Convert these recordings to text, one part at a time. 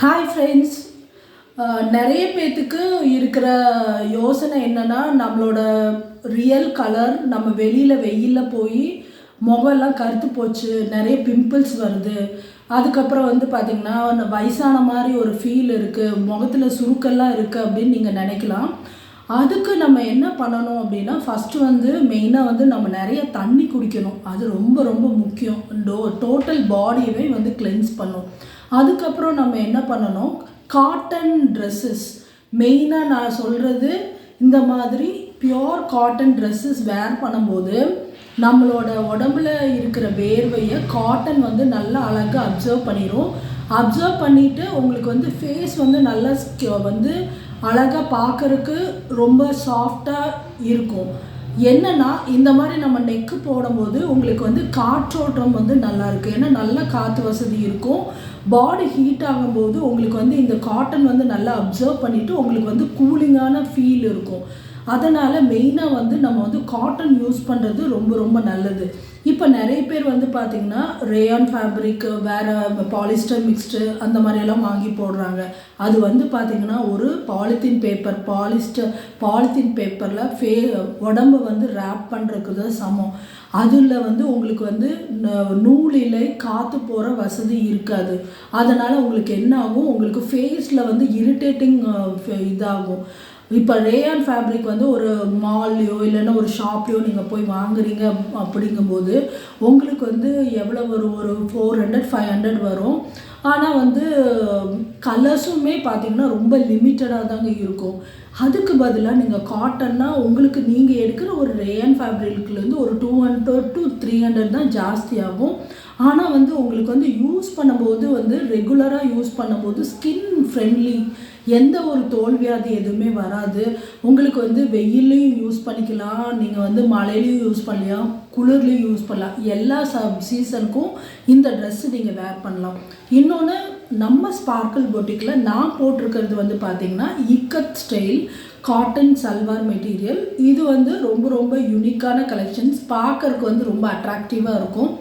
Hi friends. நிறைய பேர்த்துக்கு இருக்கிற யோசனை என்னென்னா, நம்மளோட ரியல் கலர் நம்ம வெளியில் வெயிலில் போய் முகம்லாம் கருத்து போச்சு, நிறைய பிம்பிள்ஸ் வருது, அதுக்கப்புறம் பார்த்திங்கன்னா வயசான மாதிரி ஒரு ஃபீல் இருக்குது, முகத்தில் சுருக்கெல்லாம் இருக்குது அப்படின்னு நீங்கள் நினைக்கலாம். அதுக்கு நம்ம என்ன பண்ணணும் அப்படின்னா, ஃபஸ்ட்டு மெயினாக நம்ம நிறைய தண்ணி குடிக்கணும். அது ரொம்ப ரொம்ப முக்கியம். டோட்டல் பாடியவே கிளென்ஸ் பண்ணும். அதுக்கப்புறம் நம்ம என்ன பண்ணணும், காட்டன் ட்ரெஸ்ஸஸ் மெயினாக நான் சொல்கிறது, இந்த மாதிரி பியோர் காட்டன் ட்ரெஸ்ஸஸ் வேர் பண்ணும்போது நம்மளோட உடம்புல இருக்கிற வேர்வையை காட்டன் நல்லா அழகாக அப்சர்வ் பண்ணிடும். அப்சர்வ் பண்ணிவிட்டு உங்களுக்கு ஃபேஸ் நல்லா அழகாக பார்க்குறக்கு ரொம்ப சாஃப்டாக இருக்கும். என்னென்னா, இந்த மாதிரி நம்ம நெக்கு போடும்போது உங்களுக்கு காற்றோட்டம் நல்லா இருக்குது. ஏன்னா நல்ல காற்று வசதி இருக்கும். பாடி ஹீட் ஆகும்போது உங்களுக்கு இந்த காட்டன் நல்லா அப்சர்வ் பண்ணிவிட்டு உங்களுக்கு கூலிங்கான ஃபீல் இருக்கும். அதனால் மெயினாக நம்ம காட்டன் யூஸ் பண்ணுறது ரொம்ப ரொம்ப நல்லது. இப்போ நிறைய பேர் பார்த்திங்கன்னா ரேயான் ஃபேப்ரிக், வேறு பாலிஸ்டர் மிக்ஸ்டு அந்த மாதிரியெல்லாம் வாங்கி போடுறாங்க. அது பார்த்திங்கன்னா ஒரு பாலித்தீன் பேப்பரில் உடம்பு ரேப் பண்ணுறதுக்கு தான் சமம். அதில் உங்களுக்கு நூலில் காற்று போகிற வசதி இருக்காது. அதனால் உங்களுக்கு என்ன ஆகும், உங்களுக்கு ஃபேஸில் இரிட்டேட்டிங் இதாகும். இப்போ ரேயான் ஃபேப்ரிக் ஒரு மால்லையோ இல்லைன்னா ஒரு ஷாப்லையோ நீங்கள் போய் வாங்குறீங்க அப்படிங்கும்போது உங்களுக்கு எவ்வளோ வரும், ஒரு 400-500 வரும். ஆனால் கலர்ஸுமே பார்த்திங்கன்னா ரொம்ப லிமிட்டடாக தாங்க இருக்கும். அதுக்கு பதிலாக நீங்கள் காட்டன்னா உங்களுக்கு நீங்கள் எடுக்கிற ஒரு ரேயான் ஃபேப்ரிக்லேருந்து ஒரு 200-300 தான் ஜாஸ்தி ஆகும். ஆனால் உங்களுக்கு யூஸ் பண்ணும்போது ரெகுலராக யூஸ் பண்ணும்போது ஸ்கின் ஃப்ரெண்ட்லி, எந்த ஒரு தோல்வியாதி எதுவுமே வராது. உங்களுக்கு வெயிலையும் யூஸ் பண்ணிக்கலாம், நீங்கள் மழையிலையும் யூஸ் பண்ணலாம், குளிர்லையும் யூஸ் பண்ணலாம். எல்லா சீசனுக்கும் இந்த ட்ரெஸ்ஸு நீங்கள் வேர் பண்ணலாம். இன்னொன்று, நம்ம ஸ்பார்க்கிள் பொட்டிக்கில் நான் போட்டிருக்கிறது பார்த்திங்கன்னா ikat style cotton salwar material. இது ரொம்ப ரொம்ப யூனிக்கான கலெக்ஷன்ஸ். பார்க்கறதுக்கு ரொம்ப அட்ராக்டிவாக இருக்கும்.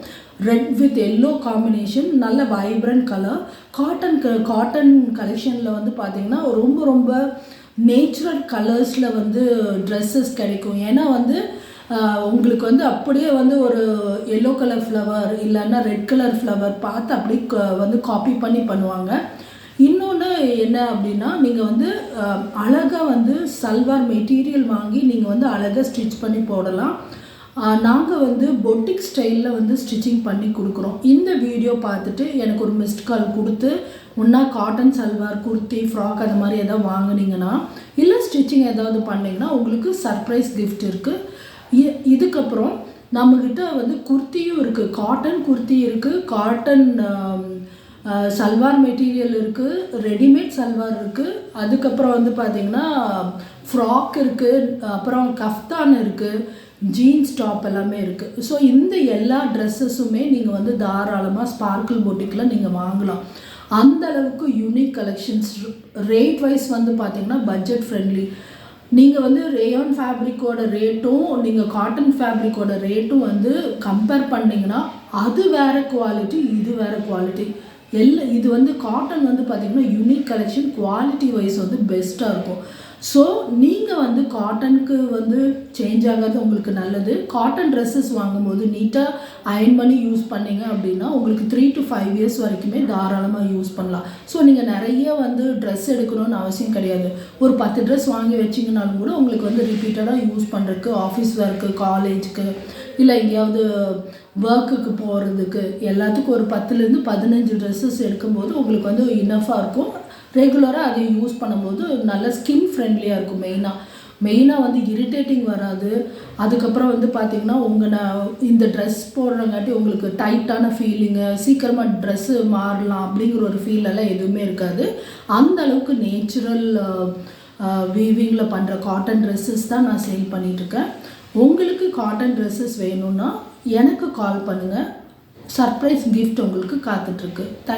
ரெட் வித் எல்லோ காம்பினேஷன், நல்ல வைப்ரண்ட் கலர். காட்டன் கலெக்ஷனில் பார்த்திங்கன்னா ரொம்ப ரொம்ப நேச்சுரல் கலர்ஸில் ட்ரெஸ்ஸஸ் கிடைக்கும். ஏன்னா உங்களுக்கு அப்படியே ஒரு எல்லோ கலர் ஃப்ளவர் இல்லைன்னா ரெட் கலர் ஃப்ளவர் பார்த்து அப்படியே காப்பி பண்ணி பண்ணுவாங்க. இன்னொன்று என்ன அப்படின்னா, நீங்கள் அழகாக சல்வார் மெட்டீரியல் வாங்கி நீங்கள் அழகாக ஸ்டிச் பண்ணி போடலாம். நாங்கள் பொட்டிக் ஸ்டைலில் ஸ்டிச்சிங் பண்ணி கொடுக்குறோம். இந்த வீடியோ பார்த்துட்டு எனக்கு ஒரு மிஸ்ட் கால் கொடுத்து ஒன்றா காட்டன் சல்வார், குர்த்தி, ஃப்ராக் அது மாதிரி எதாவது வாங்கினீங்கன்னா, இல்லை ஸ்டிச்சிங் ஏதாவது பண்ணிங்கன்னா உங்களுக்கு சர்ப்ரைஸ் கிஃப்ட் இருக்குது. இதுக்கப்புறம் நம்மக்கிட்ட குர்த்தியும் இருக்குது, காட்டன் குர்த்தி இருக்குது, காட்டன் சல்வார் மெட்டீரியல் இருக்குது, ரெடிமேட் சல்வார் இருக்குது, அதுக்கப்புறம் பார்த்திங்கன்னா ஃப்ராக் இருக்குது, அப்புறம் கஃப்தான் இருக்குது, ஜீன்ஸ் டாப் எல்லாமே இருக்குது. ஸோ இந்த எல்லா ட்ரெஸ்ஸஸுமே நீங்கள் தாராளமாக ஸ்பார்க்கிள் பொட்டிக்கில் நீங்கள் வாங்கலாம். அந்த அளவுக்கு யூனிக் கலெக்ஷன்ஸ். ரேட் வைஸ் பார்த்திங்கன்னா பட்ஜெட் ஃப்ரெண்ட்லி. நீங்கள் ரேயான் ஃபேப்ரிக்கோட ரேட்டும் நீங்கள் காட்டன் ஃபேப்ரிக்கோட ரேட்டும் கம்பேர் பண்ணிங்கன்னா அது வேறு குவாலிட்டி, இது வேறு குவாலிட்டி. இது காட்டன் பார்த்திங்கன்னா யூனிக் கலெக்ஷன், குவாலிட்டி வைஸ் பெஸ்ட்டாக இருக்கும். ஸோ நீங்கள் காட்டனுக்கு சேஞ்ச் ஆகாது உங்களுக்கு நல்லது. காட்டன் ட்ரெஸ்ஸஸ் வாங்கும்போது நீட்டாக அயர்ன் பண்ணி யூஸ் பண்ணிங்க அப்படின்னா உங்களுக்கு 3 to 5 years வரைக்குமே தாராளமாக யூஸ் பண்ணலாம். ஸோ நீங்கள் நிறைய ட்ரெஸ் எடுக்கணும்னு அவசியம் கிடையாது. ஒரு 10 ட்ரெஸ் வாங்கி வச்சிங்கனாலும் கூட உங்களுக்கு ரிப்பீட்டடாக யூஸ் பண்ணுறதுக்கு, ஆஃபீஸ் ஒர்க்கு, காலேஜுக்கு, இல்லை எங்கேயாவது ஒர்க்குக்கு போகிறதுக்கு எல்லாத்துக்கும் ஒரு 10லேருந்து 15 ட்ரெஸ்ஸஸ் எடுக்கும்போது உங்களுக்கு இனஃபாக இருக்கும். ரெகுலராக அதை யூஸ் பண்ணும்போது நல்ல ஸ்கின் ஃப்ரெண்ட்லியாக இருக்கும். மெயினாக இரிட்டேட்டிங் வராது. அதுக்கப்புறம் பார்த்திங்கன்னா இந்த ட்ரெஸ் போடுறங்காட்டி உங்களுக்கு டைட்டான ஃபீலிங்கு, சீக்கிரமாக ட்ரெஸ்ஸு மாறலாம் அப்படிங்கிற ஒரு ஃபீலெல்லாம் எதுவுமே இருக்காது. அந்த அளவுக்கு நேச்சுரல் வீவிங்கில் பண்ணுற காட்டன் ட்ரெஸ்ஸஸ் தான் நான் சேல் பண்ணிகிட்ருக்கேன். உங்களுக்கு காட்டன் ட்ரெஸ்ஸஸ் வேணும்னா எனக்கு கால் பண்ணுங்கள். சர்ப்ரைஸ் கிஃப்ட் உங்களுக்கு காத்துட்ருக்கு. தேங்க்யூ.